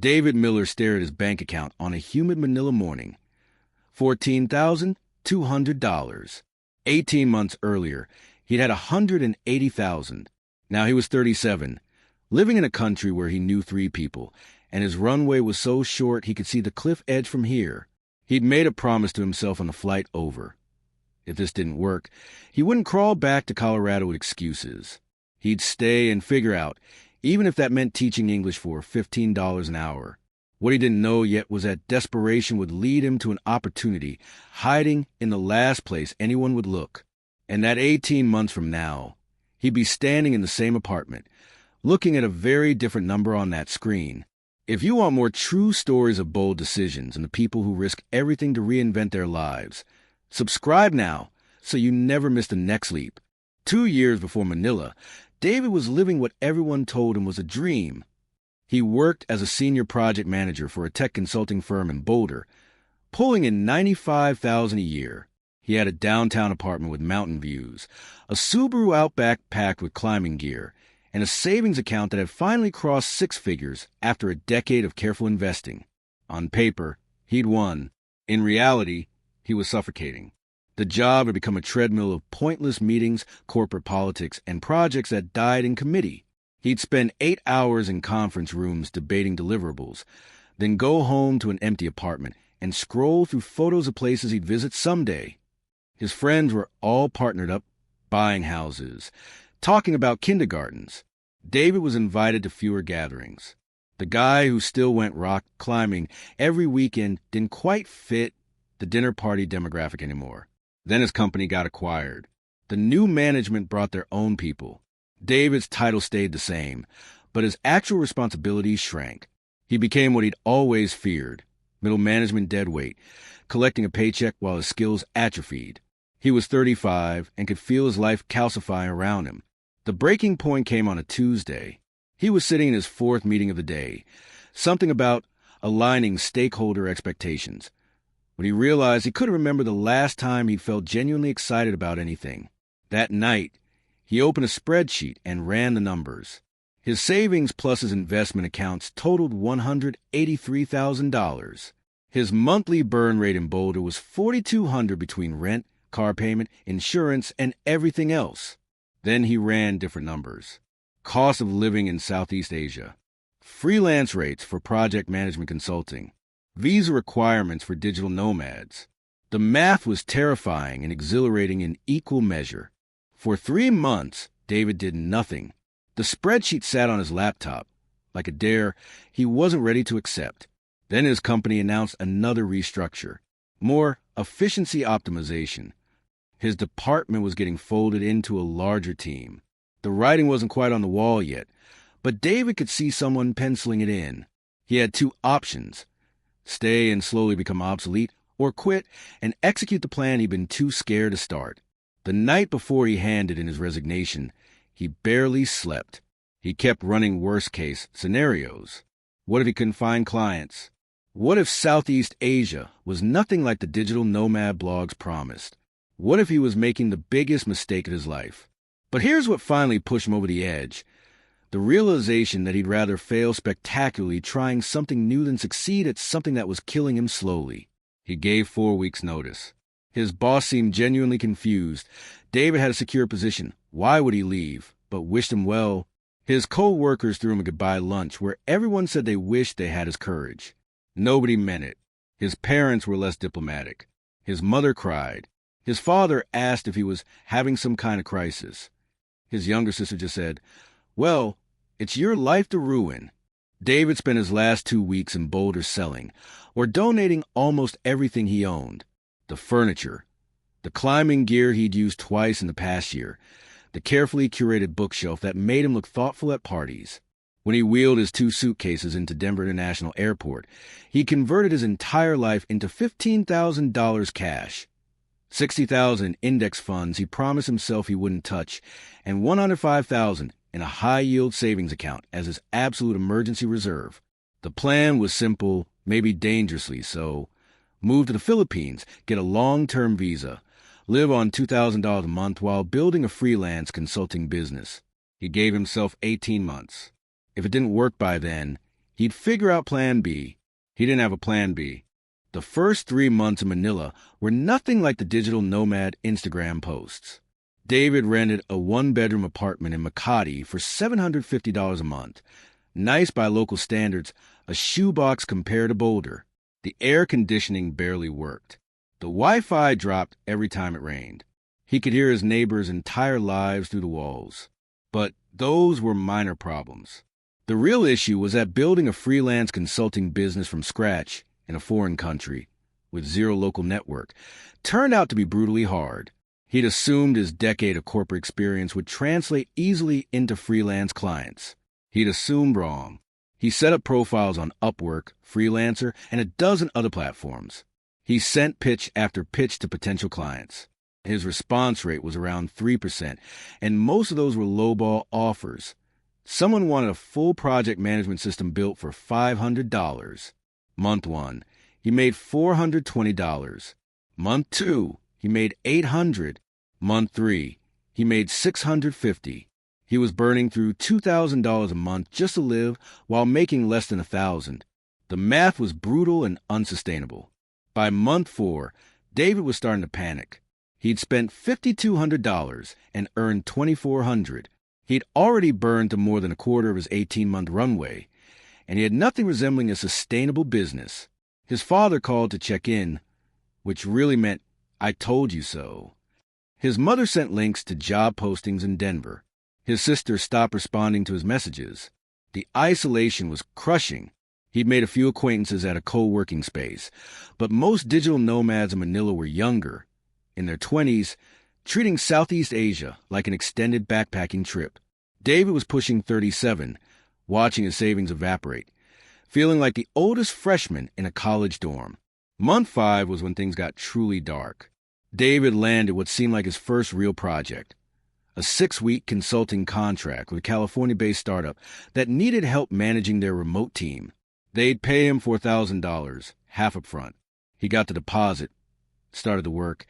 David Miller stared at his bank account on a humid Manila morning. $14,200. 18 months earlier, he'd had $180,000. Now he was 37, living in a country where he knew 3 people, and his runway was so short he could see the cliff edge from here. He'd made a promise to himself on the flight over. If this didn't work, he wouldn't crawl back to Colorado with excuses. He'd stay and figure out, even if that meant teaching English for $15 an hour. What he didn't know yet was that desperation would lead him to an opportunity hiding in the last place anyone would look. And that 18 months from now, he'd be standing in the same apartment, looking at a very different number on that screen. If you want more true stories of bold decisions and the people who risk everything to reinvent their lives, subscribe now so you never miss the next leap. 2 years before Manila, David was living what everyone told him was a dream. He worked as a senior project manager for a tech consulting firm in Boulder, pulling in $95,000 a year. He had a downtown apartment with mountain views, a Subaru Outback packed with climbing gear, and a savings account that had finally crossed 6 figures after a decade of careful investing. On paper, he'd won. In reality, he was suffocating. The job had become a treadmill of pointless meetings, corporate politics, and projects that died in committee. He'd spend 8 hours in conference rooms debating deliverables, then go home to an empty apartment and scroll through photos of places he'd visit someday. His friends were all partnered up, buying houses, talking about kindergartens. David was invited to fewer gatherings. The guy who still went rock climbing every weekend didn't quite fit the dinner party demographic anymore. Then his company got acquired. The new management brought their own people. David's title stayed the same, but his actual responsibilities shrank. He became what he'd always feared, middle management deadweight, collecting a paycheck while his skills atrophied. He was 35 and could feel his life calcifying around him. The breaking point came on a Tuesday. He was sitting in his 4th meeting of the day, something about aligning stakeholder expectations, when he realized he couldn't remember the last time he'd felt genuinely excited about anything. That night, he opened a spreadsheet and ran the numbers. His savings plus his investment accounts totaled $183,000. His monthly burn rate in Boulder was $4,200 between rent, car payment, insurance, and everything else. Then he ran different numbers. Cost of living in Southeast Asia. Freelance rates for project management consulting. Visa requirements for digital nomads. The math was terrifying and exhilarating in equal measure. For 3 months, David did nothing. The spreadsheet sat on his laptop, like a dare he wasn't ready to accept. Then his company announced another restructure. More efficiency optimization. His department was getting folded into a larger team. The writing wasn't quite on the wall yet, but David could see someone penciling it in. He had 2 options: stay and slowly become obsolete, or quit and execute the plan he'd been too scared to start. The night before he handed in his resignation, he barely slept. He kept running worst-case scenarios. What if he couldn't find clients? What if Southeast Asia was nothing like the digital nomad blogs promised? What if he was making the biggest mistake of his life? But here's what finally pushed him over the edge. The realization that he'd rather fail spectacularly trying something new than succeed at something that was killing him slowly. He gave 4 weeks' notice. His boss seemed genuinely confused. David had a secure position. Why would he leave? But wished him well. His co-workers threw him a goodbye lunch where everyone said they wished they had his courage. Nobody meant it. His parents were less diplomatic. His mother cried. His father asked if he was having some kind of crisis. His younger sister just said, "Well, it's your life to ruin." David spent his last 2 weeks in Boulder selling, or donating almost everything he owned. The furniture, the climbing gear he'd used twice in the past year, the carefully curated bookshelf that made him look thoughtful at parties. When he wheeled his 2 suitcases into Denver International Airport, he converted his entire life into $15,000 cash. $60,000 in index funds he promised himself he wouldn't touch, and $105,000 in a high-yield savings account as his absolute emergency reserve. The plan was simple, maybe dangerously so. Move to the Philippines, get a long-term visa, live on $2,000 a month while building a freelance consulting business. He gave himself 18 months. If it didn't work by then, He'd figure out Plan B. He didn't have a Plan B. The first 3 months in Manila were nothing like the digital nomad Instagram posts. David rented a one-bedroom apartment in Makati for $750 a month. Nice by local standards, a shoebox compared to Boulder. The air conditioning barely worked. The Wi-Fi dropped every time it rained. He could hear his neighbors' entire lives through the walls. But those were minor problems. The real issue was that building a freelance consulting business from scratch in a foreign country with zero local network turned out to be brutally hard. He'd assumed his decade of corporate experience would translate easily into freelance clients. He'd assumed wrong. He set up profiles on Upwork, Freelancer, and a dozen other platforms. He sent pitch after pitch to potential clients. His response rate was around 3%, and most of those were lowball offers. Someone wanted a full project management system built for $500. Month 1, he made $420. Month 2, he made $800. Month 3, he made $650. He was burning through $2,000 a month just to live while making less than $1,000. The math was brutal and unsustainable. By month 4, David was starting to panic. He'd spent $5,200 and earned $2,400. He'd already burned to more than a quarter of his 18-month runway, and he had nothing resembling a sustainable business. His father called to check in, which really meant, "I told you so." His mother sent links to job postings in Denver. His sister stopped responding to his messages. The isolation was crushing. He'd made a few acquaintances at a co-working space, but most digital nomads in Manila were younger, in their 20s, treating Southeast Asia like an extended backpacking trip. David was pushing 37, watching his savings evaporate, feeling like the oldest freshman in a college dorm. Month 5 was when things got truly dark. David landed what seemed like his first real project, a 6-week consulting contract with a California-based startup that needed help managing their remote team. They'd pay him $4,000, half up front. He got the deposit, started the work,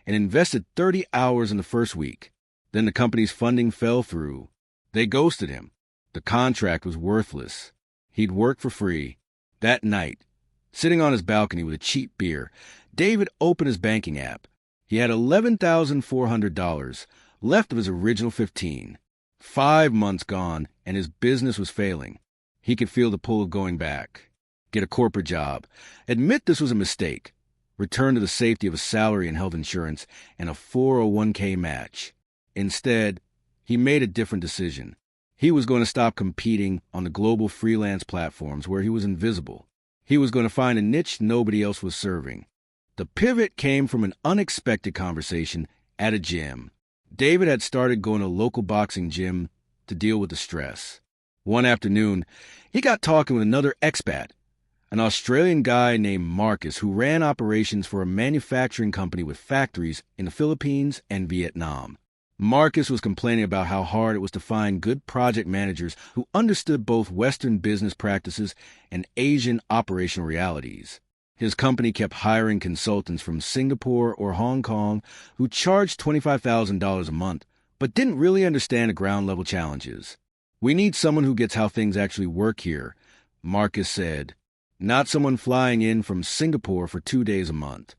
and invested 30 hours in the first week. Then the company's funding fell through. They ghosted him. The contract was worthless. He'd work for free. That night, sitting on his balcony with a cheap beer, David opened his banking app. He had $11,400 left of his original $15,000. 5 months gone, and his business was failing. He could feel the pull of going back. Get a corporate job. Admit this was a mistake. Return to the safety of a salary and health insurance and a 401k match. Instead, he made a different decision. He was going to stop competing on the global freelance platforms where he was invisible. He was going to find a niche nobody else was serving. The pivot came from an unexpected conversation at a gym. David had started going to a local boxing gym to deal with the stress. One afternoon, he got talking with another expat, an Australian guy named Marcus who ran operations for a manufacturing company with factories in the Philippines and Vietnam. Marcus was complaining about how hard it was to find good project managers who understood both Western business practices and Asian operational realities. His company kept hiring consultants from Singapore or Hong Kong who charged $25,000 a month, but didn't really understand the ground-level challenges. "We need someone who gets how things actually work here," Marcus said. "Not someone flying in from Singapore for 2 days a month."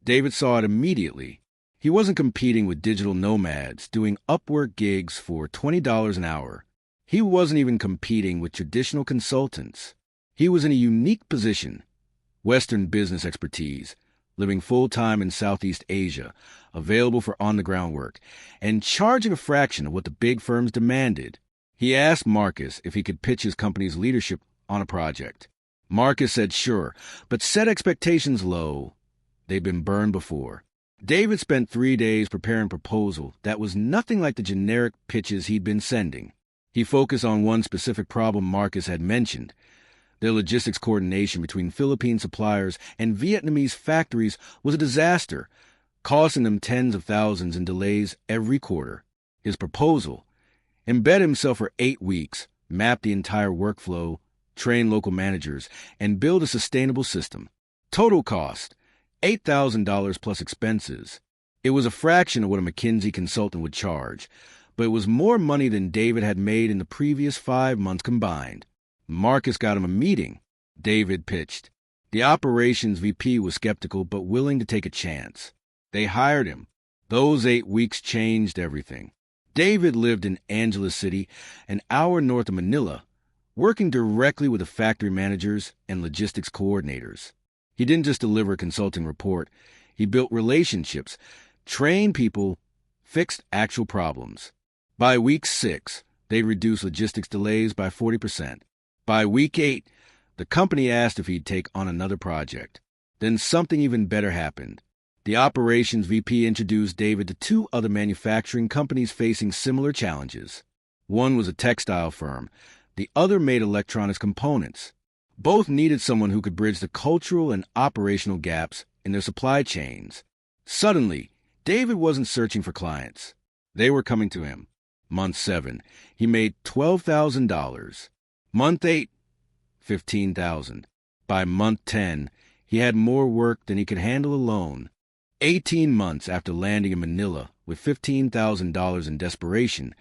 David saw it immediately. He wasn't competing with digital nomads doing Upwork gigs for $20 an hour. He wasn't even competing with traditional consultants. He was in a unique position. Western business expertise, living full-time in Southeast Asia, available for on-the-ground work, and charging a fraction of what the big firms demanded. He asked Marcus if he could pitch his company's leadership on a project. Marcus said sure, but set expectations low. They'd been burned before. David spent 3 days preparing a proposal that was nothing like the generic pitches he'd been sending. He focused on one specific problem Marcus had mentioned. Their logistics coordination between Philippine suppliers and Vietnamese factories was a disaster, costing them tens of thousands in delays every quarter. His proposal: embed himself for 8 weeks, map the entire workflow, train local managers, and build a sustainable system. Total cost: $8,000 plus expenses. It was a fraction of what a McKinsey consultant would charge, but it was more money than David had made in the previous 5 months combined. Marcus got him a meeting. David pitched. The operations VP was skeptical but willing to take a chance. They hired him. Those 8 weeks changed everything. David lived in Angeles City, an hour north of Manila, working directly with the factory managers and logistics coordinators. He didn't just deliver a consulting report. He built relationships, trained people, fixed actual problems. By week 6, they'd reduced logistics delays by 40%. By week 8, the company asked if he'd take on another project. Then something even better happened. The operations VP introduced David to 2 other manufacturing companies facing similar challenges. One was a textile firm. The other made electronics components. Both needed someone who could bridge the cultural and operational gaps in their supply chains. Suddenly, David wasn't searching for clients. They were coming to him. Month 7, he made $12,000. Month 8, $15,000. By month 10, he had more work than he could handle alone. 18 months after landing in Manila with $15,000 in desperation,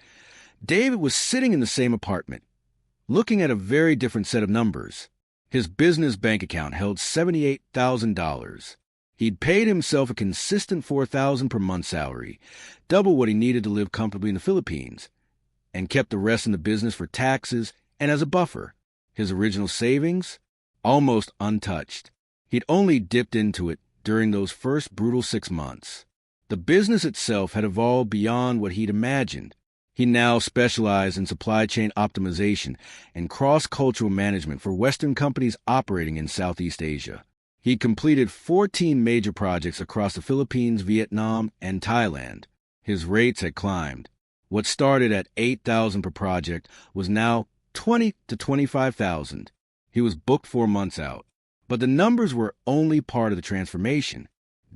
David was sitting in the same apartment, looking at a very different set of numbers. His business bank account held $78,000. He'd paid himself a consistent $4,000 per month salary, double what he needed to live comfortably in the Philippines, and kept the rest in the business for taxes and as a buffer. His original savings? Almost untouched. He'd only dipped into it during those first brutal 6 months. The business itself had evolved beyond what he'd imagined. He now specialized in supply chain optimization and cross-cultural management for Western companies operating in Southeast Asia. He completed 14 major projects across the Philippines, Vietnam, and Thailand. His rates had climbed. What started at $8,000 per project was now $20,000 to $25,000. He was booked 4 months out. But the numbers were only part of the transformation.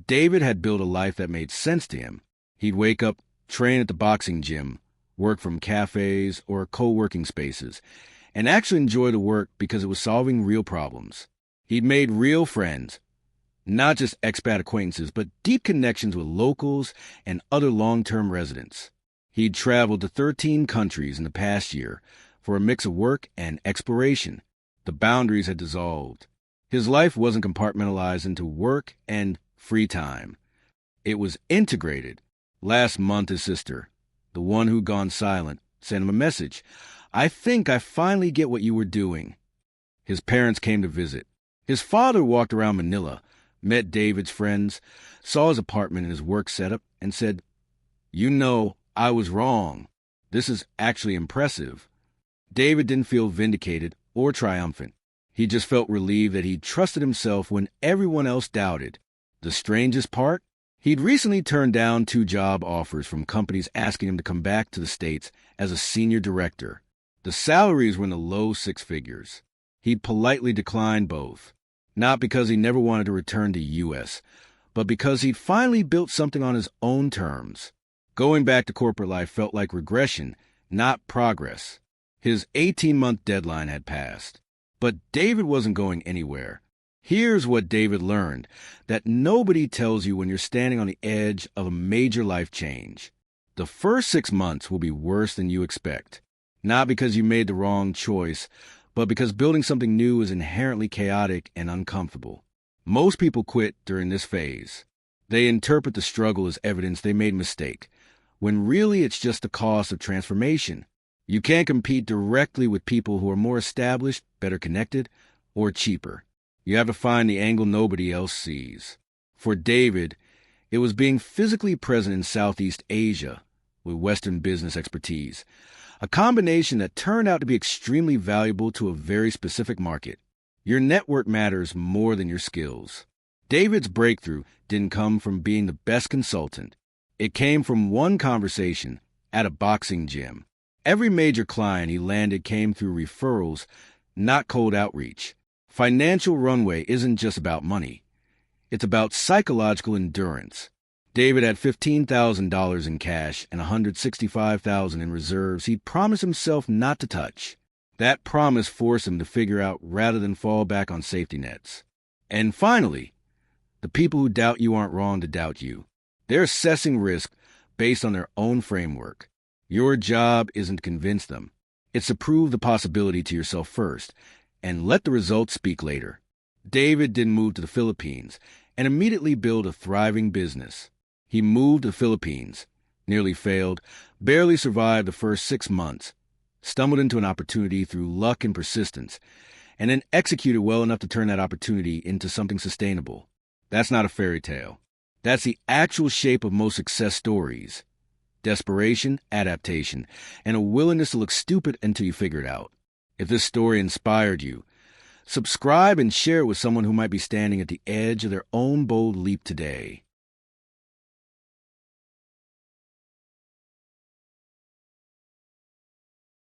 David had built a life that made sense to him. He'd wake up, train at the boxing gym, work from cafes or co-working spaces, and actually enjoy the work because it was solving real problems. He'd made real friends, not just expat acquaintances, but deep connections with locals and other long-term residents. He'd traveled to 13 countries in the past year for a mix of work and exploration. The boundaries had dissolved. His life wasn't compartmentalized into work and free time. It was integrated. Last month, his sister, the one who'd gone silent, sent him a message. "I think I finally get what you were doing." His parents came to visit. His father walked around Manila, met David's friends, saw his apartment and his work setup, and said, "You know, I was wrong. This is actually impressive." David didn't feel vindicated or triumphant. He just felt relieved that he'd trusted himself when everyone else doubted. The strangest part? He'd recently turned down 2 job offers from companies asking him to come back to the States as a senior director. The salaries were in the low 6 figures. He'd politely declined both, not because he never wanted to return to U.S., but because he'd finally built something on his own terms. Going back to corporate life felt like regression, not progress. His 18-month deadline had passed. But David wasn't going anywhere. Here's what David learned, that nobody tells you when you're standing on the edge of a major life change. The first 6 months will be worse than you expect. Not because you made the wrong choice, but because building something new is inherently chaotic and uncomfortable. Most people quit during this phase. They interpret the struggle as evidence they made a mistake, when really it's just the cost of transformation. You can't compete directly with people who are more established, better connected, or cheaper. You have to find the angle nobody else sees. For David, it was being physically present in Southeast Asia with Western business expertise, a combination that turned out to be extremely valuable to a very specific market. Your network matters more than your skills. David's breakthrough didn't come from being the best consultant. It came from one conversation at a boxing gym. Every major client he landed came through referrals, not cold outreach. Financial runway isn't just about money. It's about psychological endurance. David had $15,000 in cash and $165,000 in reserves he'd promised himself not to touch. That promise forced him to figure out rather than fall back on safety nets. And finally, the people who doubt you aren't wrong to doubt you. They're assessing risk based on their own framework. Your job isn't to convince them. It's to prove the possibility to yourself first, and let the results speak later. David didn't move to the Philippines and immediately build a thriving business. He moved to the Philippines, nearly failed, barely survived the first 6 months, stumbled into an opportunity through luck and persistence, and then executed well enough to turn that opportunity into something sustainable. That's not a fairy tale. That's the actual shape of most success stories. Desperation, adaptation, and a willingness to look stupid until you figure it out. If this story inspired you, subscribe and share it with someone who might be standing at the edge of their own bold leap today.